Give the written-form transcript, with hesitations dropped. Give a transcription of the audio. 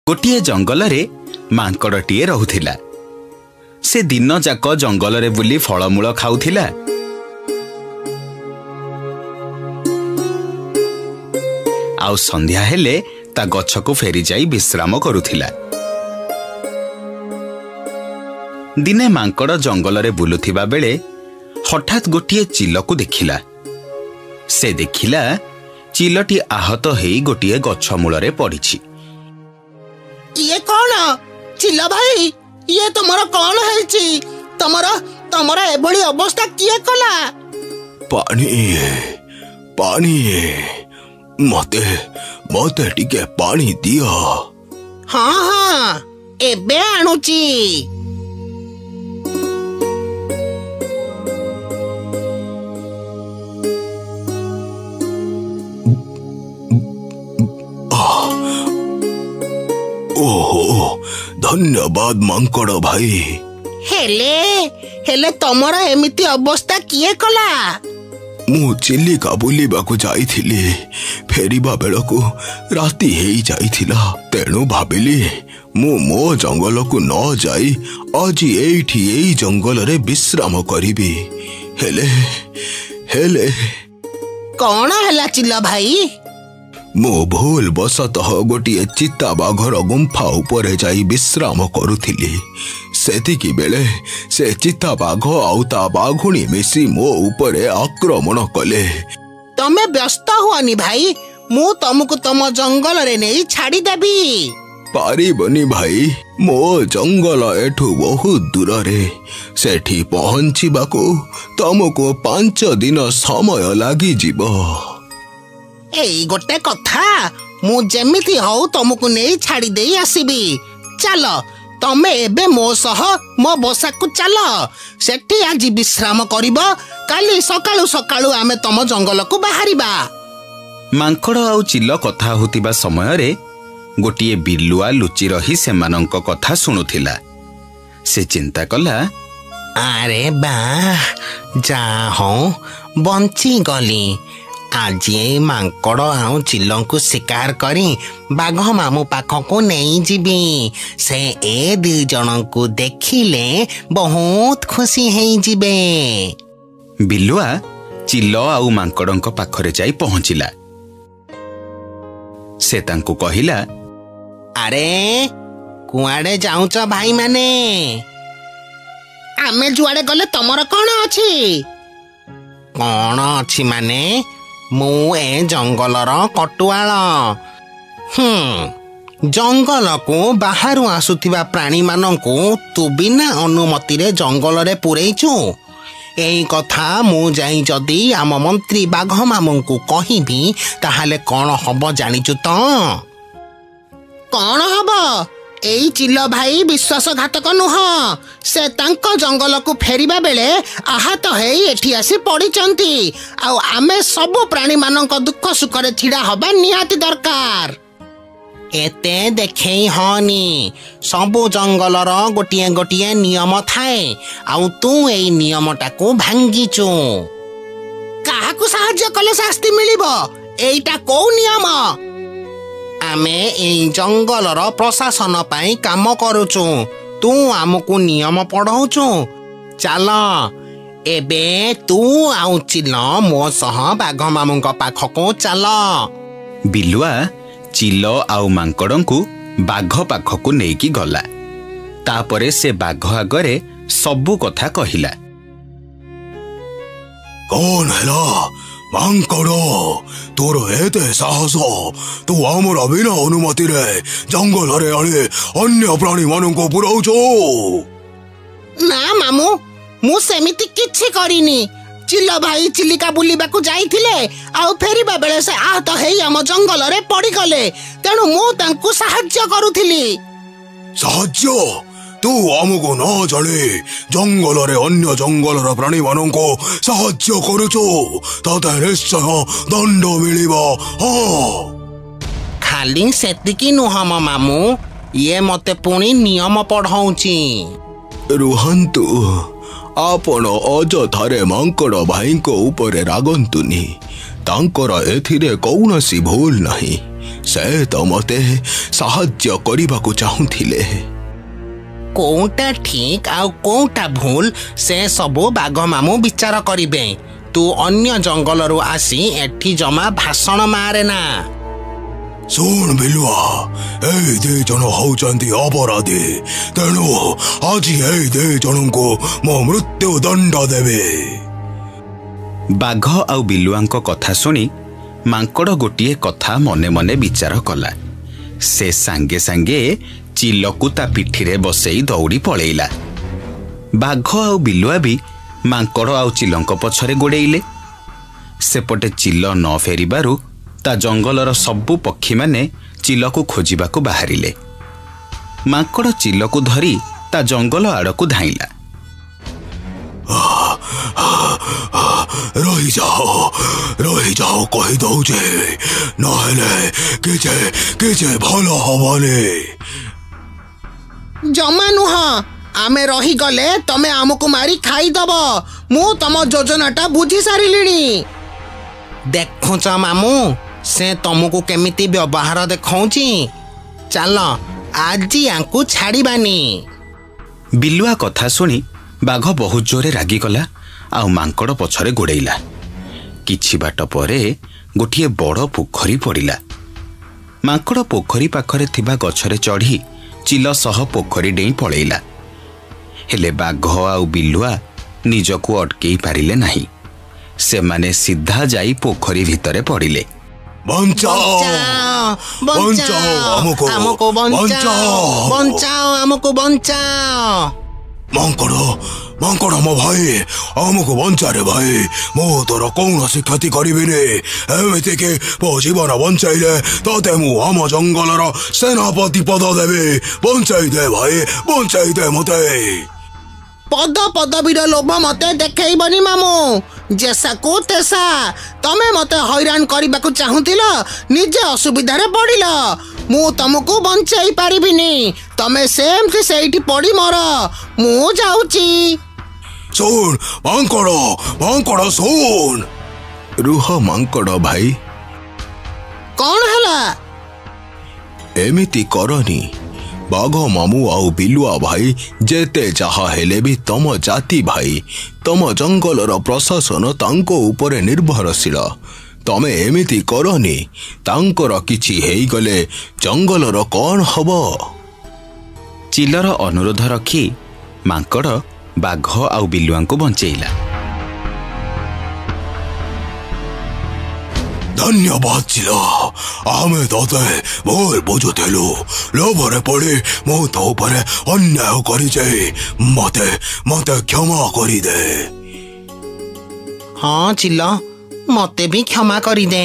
गोटिए जंगल रे मांकड़टीए रहुथिला। से दिन जाक जंगल रे बुली फलमूल खाउथिला। आउ संध्या हेले ता गछ को फेरी जाई विश्राम करुथिला। दिने मांकड़ जंगल रे बुलुथिबा बेले हठात गोटिए चिल को देखिला। से देखिला चिलटी आहत हेई गोटिए गछ मूल रे पड़िछि। ये कौन चिल भाई? ये तुमर कौन है? तुमर एभली अवस्था किए कला? पानी पानी मते मते टिके पानी दियो। हाँ हाँ एबे आणुची। ओहो धन्यवाद मांकड़ भाई। हेले तमर एमिति अवस्था किए कला? मु चिलिका बुलिबाकू जाइथिली। फेरिबा बेलकू राति हेई जाइथिला। तेणु भाबिली मु मो जंगल को न जाई आज एठी एई जंगल रे विश्राम करिबी। हेले कौन हैला चिल भाई? मो भूल बसतः गोटिए चिता बाघर गुंफा उपरे जाई विश्राम करुथिली। सेतिकी बेले से चिता बाघ आउ ता बाघुणी मिसी मो उपरे आक्रमण कले। तमे व्यस्त हुआनी भाई, मु तुमको तम जंगल रे नहीं छाड़ी देबी। पारिबनी भाई, मो जंगल एठू बहुत दूर रे। सेठी पहुंचीबाकू तुमको 5 दिन समय लागी जीवो। एई गोटे कथा, मु जेमिति हौ तुमको नहीं छाड़ी देई आसीबी। चलो तमे एबे मो सह मो बसा को चलो। सेठी आज विश्राम करिबो, काली सकाळु सकाळु आमे तम जंगल को बाहरिबा। मांकड़ आउ चिल कथा होतिबा समय रे गोटिए बिलुआ लुचि रही सेमानंक कथा सुनुथिला। से चिंता कला, अरे बा जा हो बंची गली। आज मांकड़ आउ चिल्लों को शिकार करी बाघ मामू पाख को नहीं जीवी। से ए 2 जन को देखिले बहुत खुशी है जीवे। बिलुआ चिल आउ मांकड़ंक पाखरे जाई पहुंचिला। से तांको कहिला, अरे कुआड़े जाऊच भाई माने? आमे जुआड़े गले तमर कौन अछि? कौन अछि माने? मु ए जंगलर कटुआल। जंगल को बाहर आसुथिबा प्राणी मानंकु तू बिना अनुमति रे जंगल रे पुरेइचु। एई कथा मु जाई जदी आम मंत्री बाघ मामू को कहिबी ताहाले कौन हबो जानिचु तो? कौन हबो? एई चिल भाई विश्वासघातक नुह। से तांको जंगल को फेरिबा बेले आहत हेई एठी आसी पड़िचंती। आ आमे सबु प्राणी मानक दुख सुख रे छिड़ा हबा निहाती दरकार। एते देखई हनी, सबु जंगलर गोटिए गोटिए नियम थाए। आउ तू एई नियमटा को भांगीचु। काहाकू साहाय्य कले शास्ति मिलिबो? एईटा को नियम? आमे एई जंगलर प्रशासन पाई काम करूचु। तू आमको नियम पढ़ाऊचु। चल एबे तू आउ चिल मो सह बाघ मामूंक पाखको चल। बिलुआ चिल आउ मांकड़ंकु बाघ पाखकु नेकी गला। तापरे से बाघ आगरे सबु कथा कहिला। कौन हैला मांकड़ो? तोर एते साहस? तू आमर बिना अनुमति रे जंगल रे आले अन्य प्राणी मानंको पुराउचो? ना मामू, मु सेमिति किछि करिनी। चिल भाई चिलिका बुलिबाकू जाइथिले, आउ फेरिबा बेले से आहत हेई हम जंगल रे पड़ी गले। तेणु मु तांकू साहाय्य करूथिली। साहाय्य? तू आमको न जाने जंगल रे अन्य जंगल प्राणी मानंको साहाय्य करूचो? ताते निश्चय दंड मिलिबो। खाली सेतिकी नुह मामू, ये मते पुणी नियम पढ़ाऊची। रुहंतु, आपण अजथारे मांकड़ भाई को ऊपर रागंतुनी। तांकर एथिरे कौनसी भूल नहीं। से तो मते ସାହାଯ୍ୟ କରିବାକୁ ଚାହୁଁଥିଲେ। କୋଉଟା ଠିକ ଆଉ କୋଉଟା ଭୁଲ ସେ ସବୁ ବାଘ ମାମୁଁ ବିଚାର କରିବେ। ତୁ ଅନ୍ୟ ଜଙ୍ଗଲରୁ ଆସି ଏଠି ଜମା ଭାଷଣ ମାରେ ନା। ଶୁଣ ବିଲୁଆ, ଏଇ 2 ଜଣ ହଉଛନ୍ତି ଅପରାଧୀ, ତେଣୁ ଆଜି ଏଇ 2 ଜଣଙ୍କୁ ମୋ ମୃତ୍ୟୁ ଦଣ୍ଡ ଦେବେ। ବାଘ ଆଉ ବିଲୁଆଙ୍କ କଥା ଶୁଣି ମାଙ୍କଡ଼ ଗୋଟିଏ କଥା ମନେ ମନେ ବିଚାର କଲା। ସେ ସାଙ୍ଗେ ସାଙ୍ଗେ ଚିଲକୁ ତା ପିଠିରେ ବସେଇ ଦୌଡ଼ି ପଳେଇଲା। ବାଘ ଆଉ ବିଲୁଆ ବି ମାଙ୍କଡ଼ ଆଉ ଚିଲଙ୍କ ପଛରେ ଗୋଡ଼େଇଲେ। ସେପଟେ ଚିଲ ନ ଫେରିବାରୁ ତା ଜଙ୍ଗଲର ସବୁ ପକ୍ଷୀମାନେ ଚିଲକୁ ଖୋଜିବାକୁ ବାହାରିଲେ। ମାଙ୍କଡ଼ ଚିଲକୁ ଧରି ତା ଜଙ୍ଗଲ ଆଡ଼କୁ ଧାଇଁଲା। ରହିଯାଅ କହିଦଉଛି, ନହେଲେ କିଛି ଭଲ ହବନି। ଜମା ନୁହଁ, ଆମେ ରହିଗଲେ ତମେ ଆମକୁ ମାରି ଖାଇଦବ। ମୁଁ ତମ ଯୋଜନାଟା ବୁଝି ସାରିଲିଣି। ଦେଖୁଛ ମାମୁଁ, ସେ ତମକୁ କେମିତି ବ୍ୟବହାର ଦେଖାଉଛି। ଚାଲ ଆଜି ୟାଙ୍କୁ ଛାଡ଼ିବାନି। ବିଲୁଆ କଥା ଶୁଣି ବାଘ ବହୁତ ଜୋରେ ରାଗିଗଲା ଆଉ ମାଙ୍କଡ଼ ପଛରେ ଗୋଡ଼େଇଲା। କିଛି ବାଟ ପରେ ଗୋଟିଏ ବଡ଼ ପୋଖରୀ ପଡ଼ିଲା। ମାଙ୍କଡ଼ ପୋଖରୀ ପାଖରେ ଥିବା ଗଛରେ ଚଢ଼ି ଚିଲ ସହ ପୋଖରୀ ଡେଇଁ ପଳେଇଲା। ହେଲେ ବାଘ ଆଉ ବିଲୁଆ ନିଜକୁ ଅଟକେଇ ପାରିଲେ ନାହିଁ। ସେମାନେ ସିଧା ଯାଇ ପୋଖରୀ ଭିତରେ ପଡ଼ିଲେ। ମାଙ୍କଡ଼ ମୋ ଭାଇ, ଆମକୁ ବଞ୍ଚାରେ ଭାଇ। ମୁଁ ତୋର କୌଣସି କ୍ଷତି କରିବିନି। ଏମିତିକି ମୋ ଜୀବନ ବଞ୍ଚାଇଲେ ତତେ ମୁଁ ଆମ ଜଙ୍ଗଲର ସେନାପତି ପଦ ଦେବି। ବଞ୍ଚାଇ ଦେ ଭାଇ, ବଞ୍ଚାଇ ଦେ ମତେ। ପଦବୀର ଲୋଭ ମତେ ଦେଖେଇବନି ମାମୁଁ। ଯେସାକୁ ତେସା, ତମେ ମତେ ହଇରାଣ କରିବାକୁ ଚାହୁଁଥିଲ, ନିଜେ ଅସୁବିଧାରେ ପଡ଼ିଲ। ମୁଁ ତମକୁ ବଞ୍ଚାଇ ପାରିବିନି। ତମେ ସେମିତି ସେଇଠି ପଡ଼ି ମର। ମୁଁ ଯାଉଛି। ଶୁଣ ମାଙ୍କଡ଼ ଶୁଣ। ରୁହ ମାଙ୍କଡ଼ ଭାଇ। କଣ ହେଲା? ଏମିତି କରନି। ବାଘ ମାମୁଁ ଆଉ ବିଲୁଆ ଭାଇ ଯେତେ ଯାହା ହେଲେ ବି ତମ ଜାତି ଭାଇ। ତମ ଜଙ୍ଗଲର ପ୍ରଶାସନ ତାଙ୍କ ଉପରେ ନିର୍ଭରଶୀଳ। ତମେ ଏମିତି କରନି। ତାଙ୍କର କିଛି ହେଇଗଲେ ଜଙ୍ଗଲର କଣ ହବ? ଚିଲର ଅନୁରୋଧ ରଖି ମାଙ୍କଡ଼ ବାଘ ଆଉ ବିଲୁଆଙ୍କୁ ବଞ୍ଚେଇଲା। ଧନ୍ୟବାଦ ଚିଲ, ଆମେ ତତେ ଭୁଲ ବୁଝୁଥିଲୁ। ଲୋଭରେ ପଡ଼ି ମୁଁ ତୋ ଉପରେ ଅନ୍ୟାୟ କରିଯାଇ ମତେ କ୍ଷମା କରିଦେ। ହଁ ଚିଲ, ମତେ ବି କ୍ଷମା କରିଦେ।